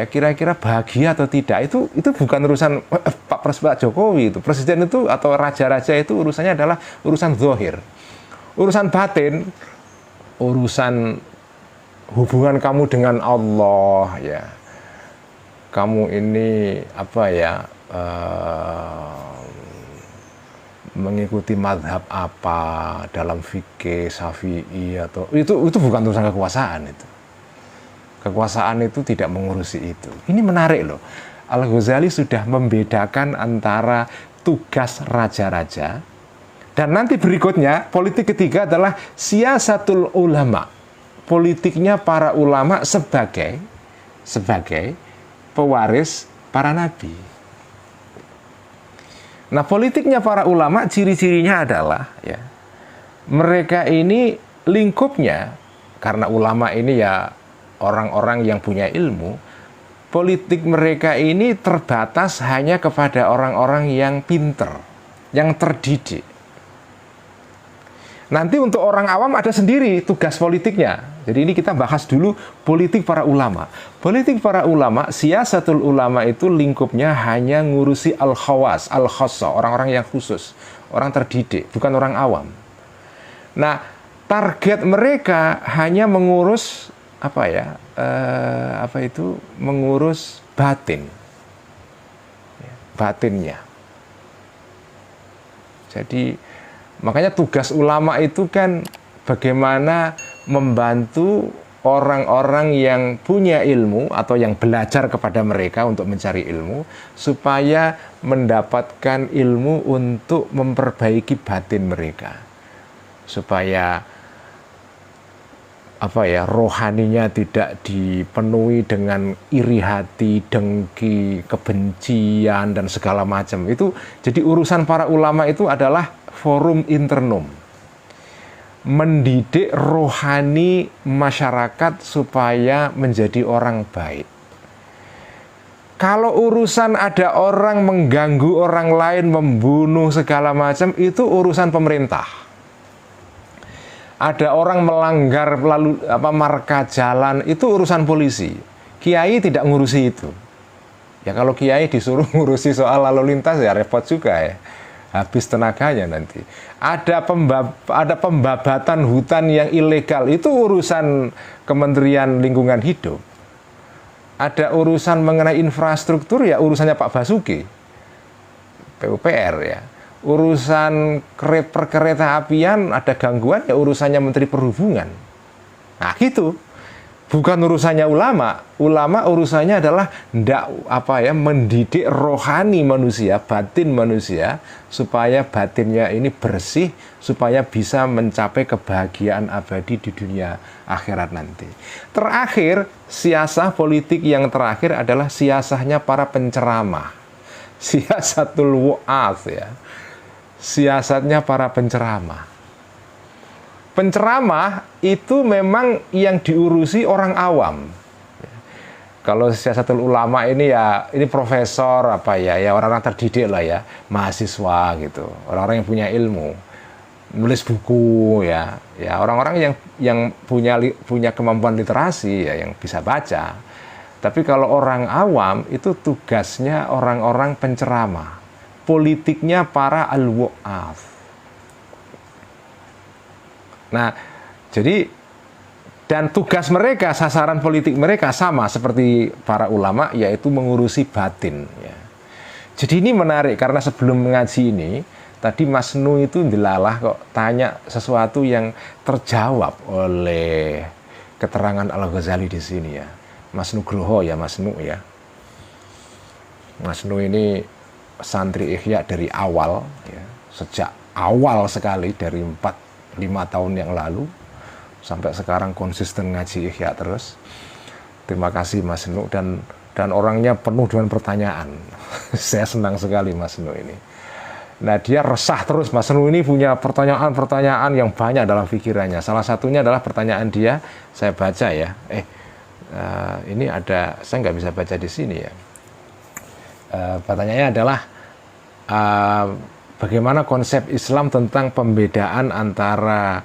kira-kira bahagia atau tidak, itu bukan urusan Pak Jokowi. Itu presiden itu atau raja-raja itu urusannya adalah urusan zahir. Urusan batin, urusan hubungan kamu dengan Allah, ya. Kamu ini mengikuti mazhab apa dalam fikih Syafi'i atau itu bukan urusan kekuasaan itu. Kekuasaan itu tidak mengurusi itu. Ini menarik loh. Al-Ghazali sudah membedakan antara tugas raja-raja dan nanti berikutnya politik ketiga adalah siyasatul ulama. Politiknya para ulama sebagai pewaris para nabi. Nah, politiknya para ulama ciri-cirinya adalah ya, mereka ini lingkupnya, karena ulama ini ya orang-orang yang punya ilmu, politik mereka ini terbatas hanya kepada orang-orang yang pinter, yang terdidik. Nanti untuk orang awam ada sendiri tugas politiknya. Jadi ini kita bahas dulu politik para ulama. Politik para ulama, siyasatul ulama itu lingkupnya hanya ngurusi al-khawas, al-khassa, orang-orang yang khusus, orang terdidik, bukan orang awam. Nah, target mereka hanya mengurus mengurus batin, batinnya. Jadi makanya tugas ulama itu kan bagaimana membantu orang-orang yang punya ilmu atau yang belajar kepada mereka untuk mencari ilmu supaya mendapatkan ilmu untuk memperbaiki batin mereka, supaya rohaninya tidak dipenuhi dengan iri hati, dengki, kebencian dan segala macam. Itu jadi urusan para ulama itu adalah forum internum, mendidik rohani masyarakat supaya menjadi orang baik. Kalau urusan ada orang mengganggu orang lain, membunuh segala macam, itu urusan pemerintah. Ada orang melanggar marka jalan, itu urusan polisi. Kiai tidak ngurusi itu. Ya kalau kiai disuruh ngurusi soal lalu lintas ya repot juga ya. Habis tenaganya nanti. Ada pembabatan hutan yang ilegal, itu urusan Kementerian Lingkungan Hidup. Ada urusan mengenai infrastruktur, ya urusannya Pak Basuki, PUPR ya. Urusan perkereta apian ada gangguan, ya urusannya Menteri Perhubungan. Nah gitu. Bukan urusannya ulama. Ulama urusannya adalah mendidik rohani manusia, batin manusia, supaya batinnya ini bersih, supaya bisa mencapai kebahagiaan abadi di dunia akhirat nanti. Terakhir, siasah politik yang terakhir adalah siasahnya para penceramah. Siasatul wu'ath ya. Siasatnya para penceramah. Penceramah itu memang yang diurusi orang awam. Kalau siasatul ulama ini ya, ini profesor orang-orang terdidik lah ya, mahasiswa gitu, orang-orang yang punya ilmu, nulis buku ya orang-orang yang punya kemampuan literasi ya, yang bisa baca. Tapi kalau orang awam itu tugasnya orang-orang penceramah, politiknya para al-wu'ath. Nah, jadi dan tugas mereka, sasaran politik mereka sama seperti para ulama, yaitu mengurusi batin. Ya. Jadi ini menarik karena sebelum mengaji ini, tadi Mas Nu itu dilalah kok tanya sesuatu yang terjawab oleh keterangan Al-Ghazali di sini ya. Mas Nugroho ya, Mas Nu ya. Mas Nu ini santri Ihya dari awal, ya, sejak awal sekali dari 4-5 tahun yang lalu sampai sekarang konsisten ngaji Ihya terus. Terima kasih Mas Nu, dan orangnya penuh dengan pertanyaan. Saya senang sekali Mas Nu ini. Nah, dia resah terus. Mas Nu ini punya pertanyaan-pertanyaan yang banyak dalam pikirannya. Salah satunya adalah pertanyaan dia, saya baca ya. Ini ada, saya nggak bisa baca di sini ya. Pertanyaannya adalah bagaimana konsep Islam tentang pembedaan antara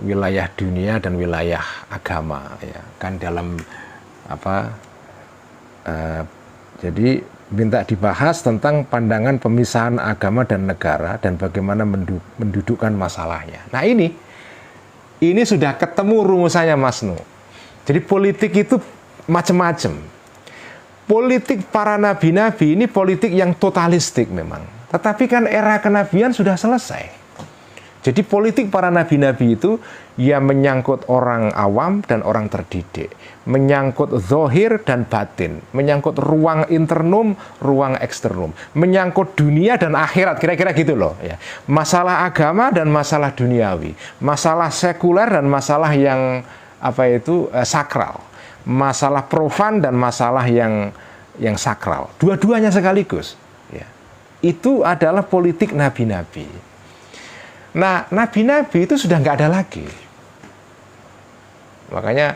wilayah dunia dan wilayah agama ya, kan dalam jadi minta dibahas tentang pandangan pemisahan agama dan negara dan bagaimana mendudukkan masalahnya. Nah, ini sudah ketemu rumusannya Mas Nu. Jadi politik itu macam-macam. Politik para nabi-nabi ini politik yang totalistik memang. Tetapi kan era kenabian sudah selesai. Jadi politik para nabi-nabi itu ya menyangkut orang awam dan orang terdidik, menyangkut zahir dan batin, menyangkut ruang internum, ruang eksternum, menyangkut dunia dan akhirat, kira-kira gitu loh ya. Masalah agama dan masalah duniawi, masalah sekuler dan masalah yang sakral, masalah profan dan masalah yang sakral, dua-duanya sekaligus ya. Itu adalah politik nabi-nabi. Nah, nabi-nabi itu sudah nggak ada lagi. Makanya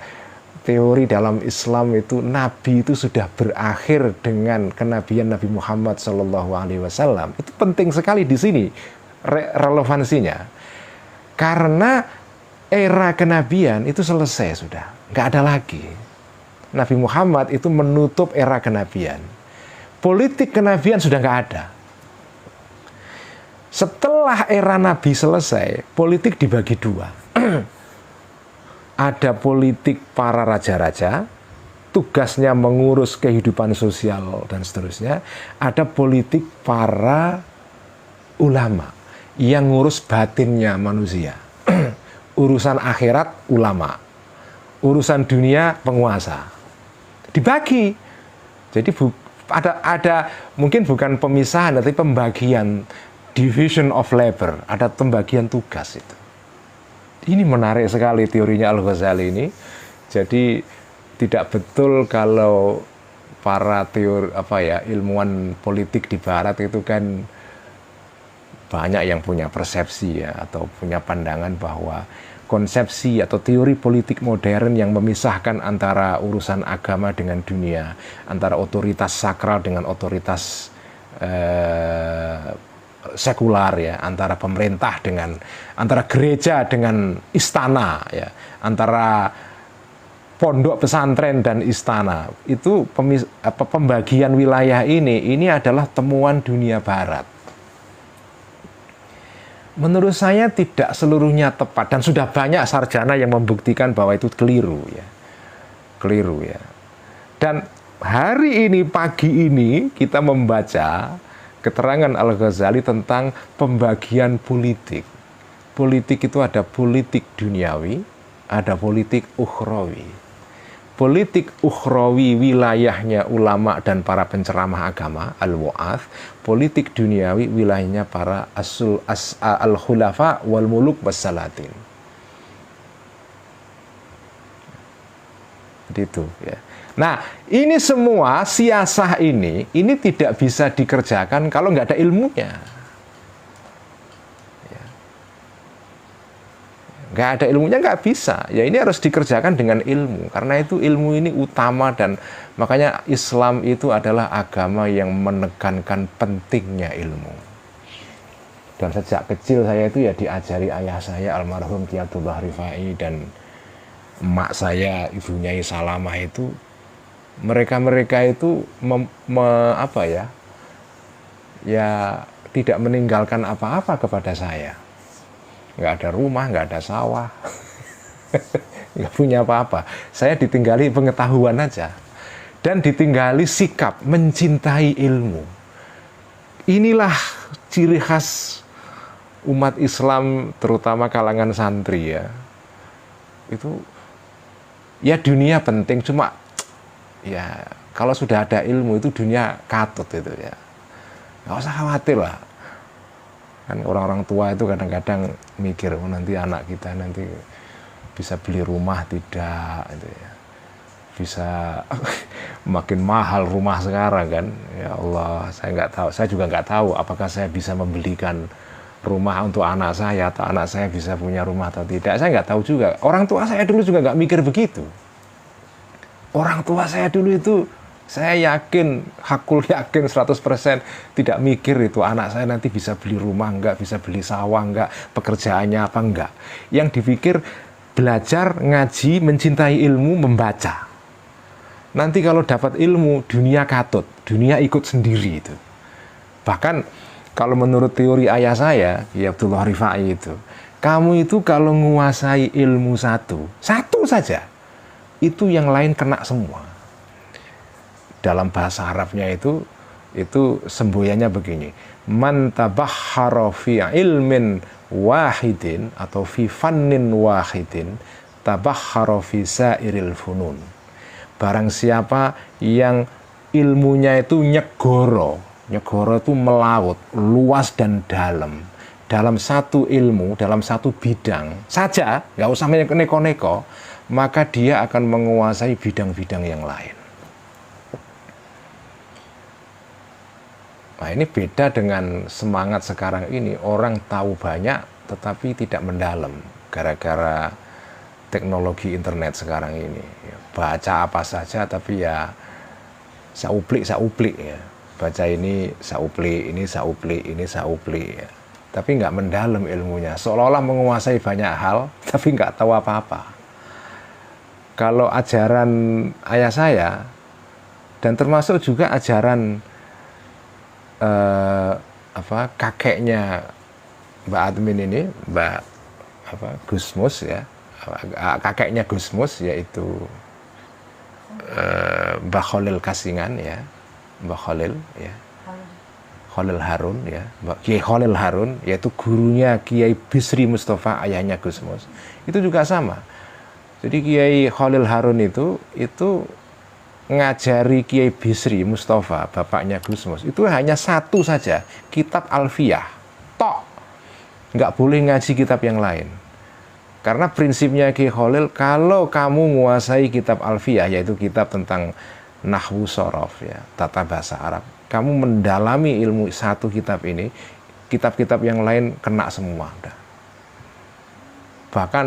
teori dalam Islam itu nabi itu sudah berakhir dengan kenabian Nabi Muhammad SAW. Itu penting sekali di sini relevansinya, karena era kenabian itu selesai sudah, nggak ada lagi. Nabi Muhammad itu menutup era kenabian. Politik kenabian sudah nggak ada. Setelah era Nabi selesai, politik dibagi dua. Ada politik para raja-raja, tugasnya mengurus kehidupan sosial dan seterusnya. Ada politik para ulama yang ngurus batinnya manusia. Urusan akhirat ulama, urusan dunia penguasa. Dibagi. Jadi ada mungkin bukan pemisahan, tapi pembagian, division of labor, ada pembagian tugas itu. Ini menarik sekali teorinya Al-Ghazali ini. Jadi tidak betul kalau para ilmuwan politik di barat itu kan banyak yang punya persepsi ya, atau punya pandangan bahwa konsepsi atau teori politik modern yang memisahkan antara urusan agama dengan dunia, antara otoritas sakral dengan otoritas sekular ya, antara pemerintah dengan, antara gereja dengan istana ya, antara pondok pesantren dan istana. Itu pembagian wilayah ini adalah temuan dunia barat. Menurut saya tidak seluruhnya tepat, dan sudah banyak sarjana yang membuktikan bahwa itu keliru ya. Keliru ya. Dan hari ini, pagi ini kita membaca keterangan Al-Ghazali tentang pembagian politik. Politik itu ada politik duniawi, ada politik ukhrawi. Politik ukhrawi wilayahnya ulama dan para penceramah agama, al-wu'ath. Politik duniawi wilayahnya para al-khulafa wal muluk wassalatin. Itu ya. Nah, ini semua siasah ini tidak bisa dikerjakan kalau nggak ada ilmunya. Ya. Nggak ada ilmunya nggak bisa. Ya ini harus dikerjakan dengan ilmu. Karena itu ilmu ini utama, dan makanya Islam itu adalah agama yang menekankan pentingnya ilmu. Dan sejak kecil saya itu ya diajari ayah saya almarhum Ki Abdullah Rifai dan emak saya ibunya Salamah itu, mereka itu tidak meninggalkan apa-apa kepada saya. Nggak ada rumah, nggak ada sawah, nggak punya apa-apa. Saya ditinggali pengetahuan aja, dan ditinggali sikap mencintai ilmu. Inilah ciri khas umat Islam, terutama kalangan santri ya. Itu ya dunia penting, cuma ya kalau sudah ada ilmu itu dunia katut itu ya, nggak usah khawatir lah. Kan orang-orang tua itu kadang-kadang mikir, oh nanti anak kita nanti bisa beli rumah tidak, itu ya, bisa makin mahal rumah sekarang kan. Ya Allah, saya nggak tahu, saya juga nggak tahu apakah saya bisa membelikan rumah untuk anak saya, atau anak saya bisa punya rumah atau tidak. Saya nggak tahu juga. Orang tua saya dulu juga nggak mikir begitu. Orang tua saya dulu itu, saya yakin, hakul yakin 100% tidak mikir itu anak saya nanti bisa beli rumah enggak, bisa beli sawah enggak, pekerjaannya apa enggak. Yang dipikir belajar, ngaji, mencintai ilmu, membaca. Nanti kalau dapat ilmu, dunia katut, dunia ikut sendiri itu. Bahkan kalau menurut teori ayah saya, ya Abdullah Rifai itu, kamu itu kalau menguasai ilmu satu saja, itu yang lain kena semua. Dalam bahasa Arabnya itu semboyannya begini, man tabahhara fi ilmin wahidin atau fi fannin wahidin tabahhara fi sairil funun. Barang siapa yang ilmunya itu nyegoro itu melaut, luas dan dalam satu ilmu, dalam satu bidang saja, nggak usah neko-neko, maka dia akan menguasai bidang-bidang yang lain. Nah, ini beda dengan semangat sekarang ini, orang tahu banyak tetapi tidak mendalam gara-gara teknologi internet sekarang ini. Baca apa saja tapi ya sauplik ya. Baca ini sauplik, ini sauplik, ini sauplik ya. Tapi nggak mendalam ilmunya, seolah-olah menguasai banyak hal tapi nggak tahu apa-apa. Kalau ajaran ayah saya dan termasuk juga ajaran kakeknya Mbak Admin ini, Gusmus ya, kakeknya Gusmus yaitu Mbah Khalil Kasingan ya, Mbah Khalil ya, Khalil Harun ya, Kiai Khalil Harun, yaitu gurunya Kiai Bisri Mustafa, ayahnya Gusmus. Itu juga sama. Jadi Kiai Khalil Harun itu ngajari Kiai Bisri Mustafa, bapaknya Gusmus, itu hanya satu saja, kitab Alfiyah tok, nggak boleh ngaji kitab yang lain. Karena prinsipnya Kiai Khalil, kalau kamu menguasai kitab Alfiyah, yaitu kitab tentang nahwu sorof ya, tata bahasa Arab, kamu mendalami ilmu satu kitab ini, kitab-kitab yang lain kena semua udah. Bahkan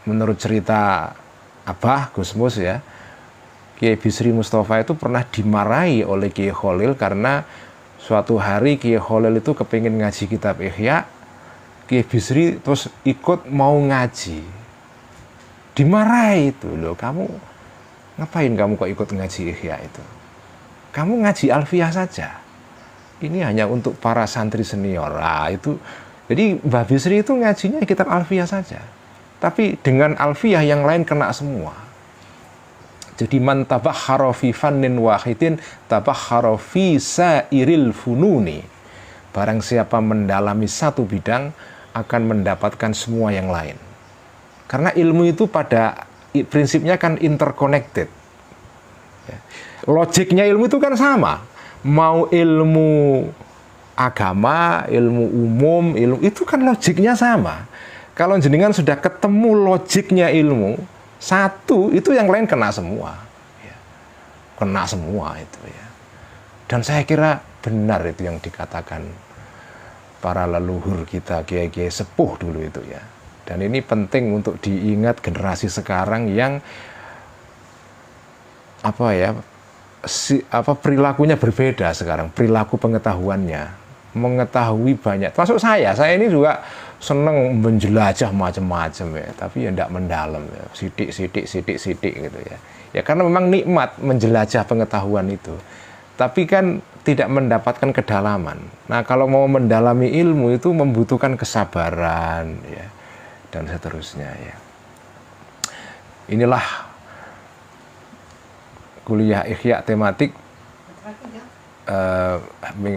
menurut cerita Abah Gusmus ya, Kiai Bisri Mustafa itu pernah dimarahi oleh Kiai Khalil karena suatu hari Kiai Khalil itu kepingin ngaji kitab Ihya, Kiai Bisri terus ikut mau ngaji. Dimarahi itu, loh kamu ngapain kamu kok ikut ngaji Ihya itu? Kamu ngaji Alfiyah saja. Ini hanya untuk para santri senior. Nah, itu jadi Mbah Bisri itu ngajinya kitab Alfiyah saja. Tapi dengan Alfiyah yang lain kena semua. Jadi man tabakhara fi fannin wahidin tabakhara fi sairil fununi. Barang siapa mendalami satu bidang akan mendapatkan semua yang lain. Karena ilmu itu pada prinsipnya kan interconnected. Logiknya ilmu itu kan sama. Mau ilmu agama, ilmu umum, ilmu itu kan logiknya sama. Kalau jenengan sudah ketemu logiknya ilmu satu, itu yang lain kena semua ya. Kena semua itu ya. Dan saya kira benar itu yang dikatakan para leluhur kita, kiai-kiai sepuh dulu itu ya. Dan ini penting untuk diingat generasi sekarang yang perilakunya berbeda sekarang, perilaku pengetahuannya, mengetahui banyak. Termasuk saya ini juga seneng menjelajah macam-macam ya, tapi ya tidak mendalam ya, sidik gitu ya. Ya karena memang nikmat menjelajah pengetahuan itu, tapi kan tidak mendapatkan kedalaman. Nah kalau mau mendalami ilmu itu membutuhkan kesabaran ya, dan seterusnya ya. Inilah kuliah Ihya tematik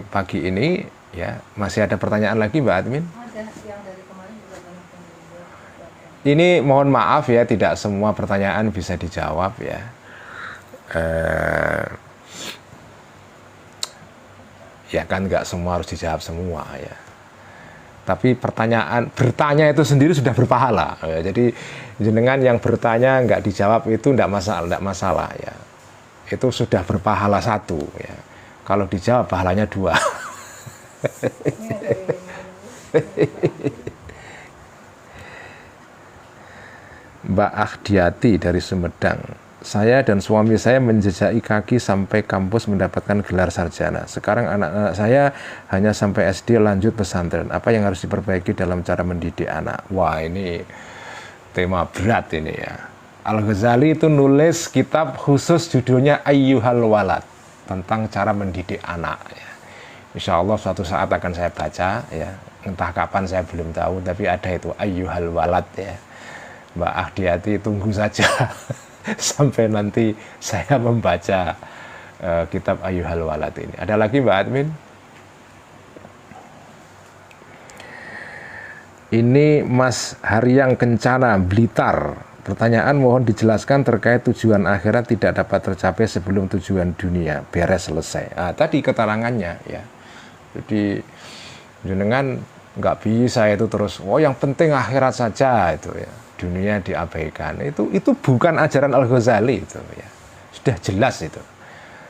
pagi ini ya. Masih ada pertanyaan lagi Mbak Admin? Ini mohon maaf ya, tidak semua pertanyaan bisa dijawab ya. Ya kan nggak semua harus dijawab semua ya. Tapi bertanya itu sendiri sudah berpahala ya. Jadi jenengan yang bertanya nggak dijawab itu nggak masalah ya. Itu sudah berpahala satu ya. Kalau dijawab pahalanya 2. Mbak Ahdiati dari Sumedang. Saya dan suami saya menjejaki kaki sampai kampus mendapatkan gelar sarjana. Sekarang anak-anak saya hanya sampai SD lanjut pesantren. Apa yang harus diperbaiki dalam cara mendidik anak? Wah ini tema berat ini ya. Al-Ghazali itu nulis kitab khusus judulnya Ayyuhal Walad, tentang cara mendidik anak ya. Insya Allah suatu saat akan saya baca ya. Entah kapan saya belum tahu, tapi ada itu Ayyuhal Walad ya. Mbak Ahdiati tunggu saja sampai nanti saya membaca kitab Ayyuhal Walad ini. Ada lagi Mbak Admin? Ini Mas Haryang Kencana, Blitar. Pertanyaan mohon dijelaskan terkait tujuan akhirat tidak dapat tercapai sebelum tujuan dunia beres selesai. Tadi keterangannya ya. Jadi jenengan nggak bisa itu terus, yang penting akhirat saja itu ya. Dunia diabaikan, itu bukan ajaran Al-Ghazali itu ya. Sudah jelas itu.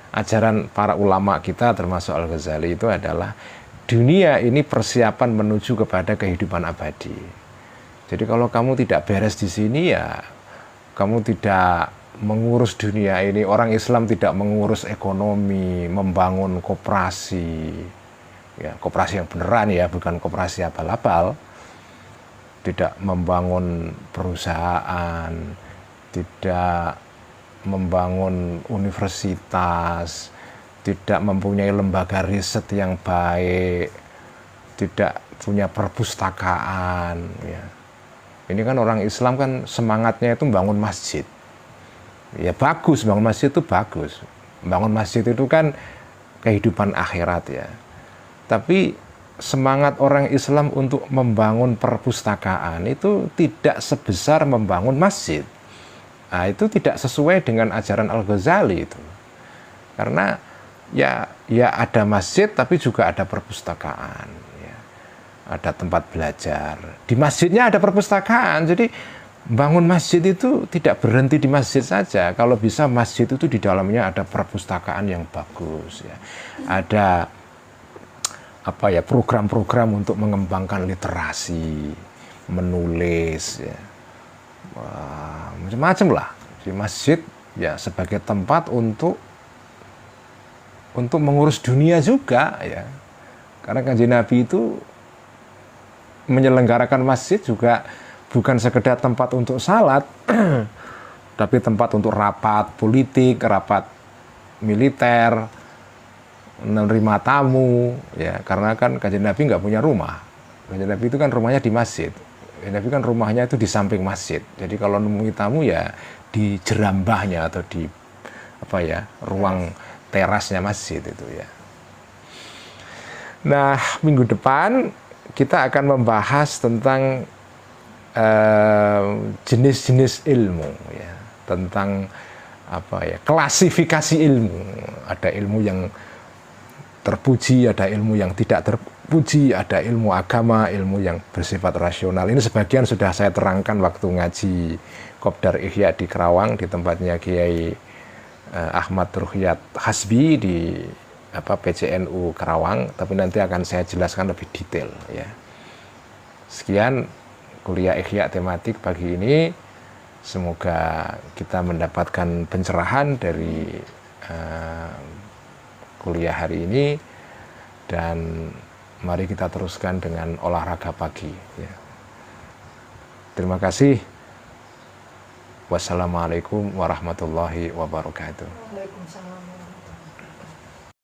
ajaran para ulama kita termasuk Al-Ghazali itu adalah dunia ini persiapan menuju kepada kehidupan abadi. Jadi kalau kamu tidak beres di sini ya kamu tidak mengurus dunia ini. Orang Islam tidak mengurus ekonomi, membangun koperasi, ya koperasi yang beneran ya, bukan koperasi abal-abal. Tidak membangun perusahaan, tidak membangun universitas, tidak mempunyai lembaga riset yang baik, tidak punya perpustakaan. Ya. Ini kan orang Islam kan semangatnya itu membangun masjid. Ya bagus, bangun masjid itu bagus. Bangun masjid itu kan kehidupan akhirat ya. Tapi semangat orang Islam untuk membangun perpustakaan itu tidak sebesar membangun masjid. Nah, itu tidak sesuai dengan ajaran Al-Ghazali itu. Karena ya ada masjid tapi juga ada perpustakaan. Ya. Ada tempat belajar. Di masjidnya ada perpustakaan. Jadi bangun masjid itu tidak berhenti di masjid saja. Kalau bisa masjid itu di dalamnya ada perpustakaan yang bagus. Ya. Ada program-program untuk mengembangkan literasi, menulis. Ya. Macam-macam lah di masjid ya sebagai tempat untuk mengurus dunia juga ya, karena Kanjeng Nabi itu menyelenggarakan masjid juga bukan sekedar tempat untuk salat tapi tempat untuk rapat politik, rapat militer, menerima tamu ya, karena kan Kanjeng Nabi nggak punya rumah. Kanjeng Nabi itu kan rumahnya di masjid. Nabi kan rumahnya itu di samping masjid. Jadi kalau nemui tamu ya di jerambahnya atau di ruang terasnya masjid itu ya. Nah, minggu depan kita akan membahas tentang jenis-jenis ilmu ya, tentang klasifikasi ilmu. Ada ilmu yang terpuji, ada ilmu yang tidak terpuji, ada ilmu agama, ilmu yang bersifat rasional. Ini sebagian sudah saya terangkan waktu ngaji Kopdar Ihya di Kerawang di tempatnya Kiai Ahmad Ruhyat Hasbi di PCNU Kerawang, tapi nanti akan saya jelaskan lebih detail ya. Sekian kuliah Ihya tematik pagi ini. Semoga kita mendapatkan pencerahan dari kuliah hari ini, dan mari kita teruskan dengan olahraga pagi ya. Terima kasih. Wassalamualaikum warahmatullahi wabarakatuh.
Waalaikumsalam.